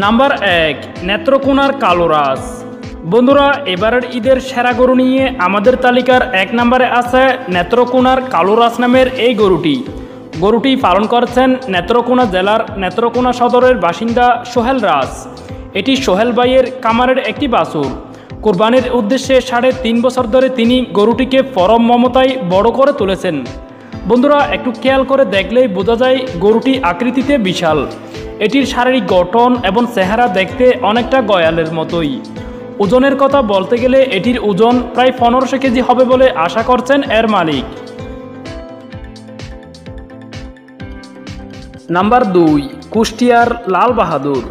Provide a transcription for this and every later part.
Number 1, নেত্রকোনার কালো রাস। বন্ধুরা, এবারের ঈদের সেরা গরু নিয়ে আমাদের তালিকার 1 নম্বরে আছে নেত্রকোনার কালো রাস নামের এই গরুটি পালন করছেন নেত্রকোনা জেলার নেত্রকোনা সদরের বাসিন্দা সোহেল রাস। এটি সোহেল ভাইয়ের কামারের একটি বাছুর। কুরবানির উদ্দেশ্যে 3.5 বছর ধরে তিনি গরুটিকে পরম মমতায় বড় করে তুলেছেন। বন্ধুরা, একটু খেয়াল করে দেখলেই বোঝা যায় গরুটি আকৃতিতে বিশাল। এটির শারীরিক গঠন এবং চেহারা দেখতে অনেকটা গয়ালের মতোই। ওজনের কথা বলতে গেলে এটির ওজন প্রায় 1500 কেজি হবে বলে আশা করছেন এর মালিক। নাম্বার 2, কুষ্টিয়ার লাল বাহাদুর।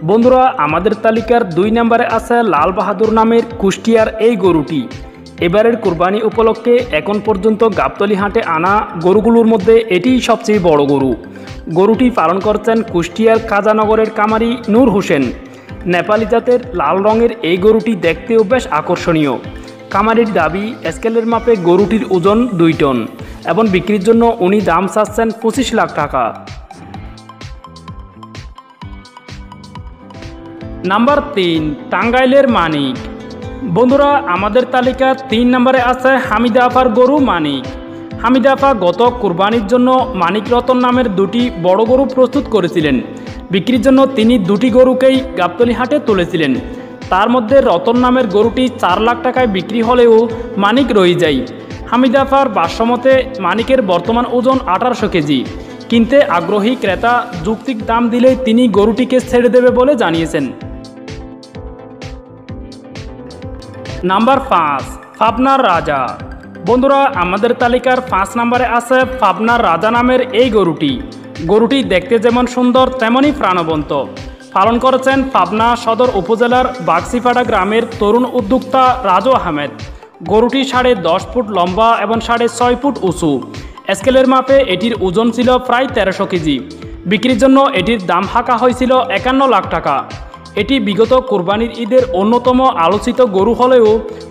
বন্ধুরা, আমাদের তালিকার 2 নম্বরে আছে লাল বাহাদুর নামের কুষ্টিয়ার এই গরুটি। এবারের কুরবানি উপলক্ষে এখন পর্যন্ত গাবতলী হাটে আনা গরুগুলোর মধ্যে এটিই সবচেয়ে বড় গরু। গরুটি পালন করছেন কুষ্টিয়ার কাজানগরের কামারি নূর হোসেন। নেপালি জাতের লাল রঙের এই গরুটি দেখতেও বেশ আকর্ষণীয়। কামারির দাবি, স্কেলের মাপে গরুটির ওজন 2 টন এবং বিক্রির জন্য উনি দাম চাচ্ছেন 25 লাখ টাকা। নাম্বার 3, টাঙ্গাইলের মানিক। বন্ধুরা, আমাদের তালিকা 3 নম্বরে আছে হামিদা আপার গরু মানিক। হামিদা আপা গত কুরবানির জন্য মানিক রতন নামের 2টি বড় গরু প্রস্তুত করেছিলেন। বিক্রির জন্য তিনি 2টি গরুকেই গাবতলী হাটে তুলেছিলেন। তার মধ্যে রতন নামের গরুটি 4 লাখ টাকায় বিক্রি হলেও মানিক রয়ে যায়। হামিদা আপার ভাষ্যমতে মানিকের বর্তমান ওজন 1800 কেজি। কিনতে আগ্রহী ক্রেতা যৌক্তিক দাম দিলেই তিনি গরুটিকে ছেড়ে দেবে বলে জানিয়েছেন। নাম্বার 5, পাবনার রাজা। বন্ধুরা, আমাদের তালিকার 5 নম্বরে আছে পাবনার রাজা নামের এই গরুটি দেখতে যেমন সুন্দর তেমনই প্রাণবন্ত। পালন করেছেন পাবনা সদর উপজেলার বাগসিপাড়া গ্রামের তরুণ উদ্যোক্তা রাজু আহমেদ। গরুটি 10.5 ফুট লম্বা এবং 6.5 ফুট উঁচু। স্কেলের মাপে এটির ওজন ছিল প্রায় 1300 কেজি। বিক্রির জন্য এটির দাম হাঁকা হয়েছিল 51 লাখ টাকা। এটি বিগত কুরবানির ঈদের অন্যতম আলোচিত গরু হলেও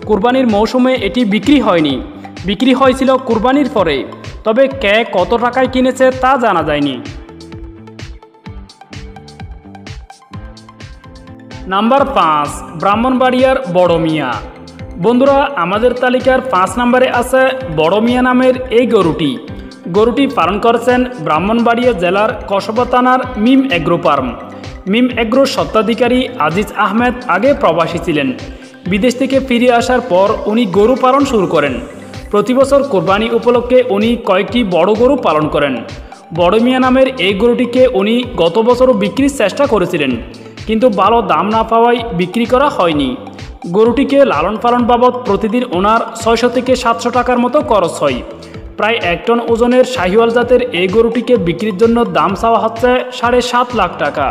কুরবানির মৌসুমে এটি বিক্রি হয়নি। বিক্রি হয়েছিল কুরবানির পরে, তবে কে কত টাকায় কিনেছে তা জানা যায়নি। নাম্বার 5, ব্রাহ্মণবাড়িয়ার বড় মিয়া। বন্ধুরা, আমাদের তালিকার 5 নম্বরে আছে বড় মিয়া নামের এই গরুটি পালন করেছেন ব্রাহ্মণবাড়িয়া জেলার কসবা থানার মিম এগ্রো ফার্ম। মিম এগ্রোর স্বত্বাধিকারী আজিজ আহমেদ আগে প্রবাসী ছিলেন। বিদেশ থেকে ফিরে আসার পর উনি গরু পালন শুরু করেন। প্রতি বছর কোরবানি উপলক্ষে উনি কয়েকটি বড় গরু পালন করেন। বড় মিয়া নামের এই গরুটিকে উনি গত বছরও বিক্রির চেষ্টা করেছিলেন, কিন্তু ভালো দাম না পাওয়ায় বিক্রি করা হয়নি। গরুটিকে লালন পালন বাবদ প্রতিদিন ওনার 600 থেকে 700 টাকার মতো খরচ হয়। প্রায় 1 টন ওজনের শাহিওয়াল জাতের এই গরুটিকে বিক্রির জন্য দাম চাওয়া হচ্ছে 7.5 লাখ টাকা।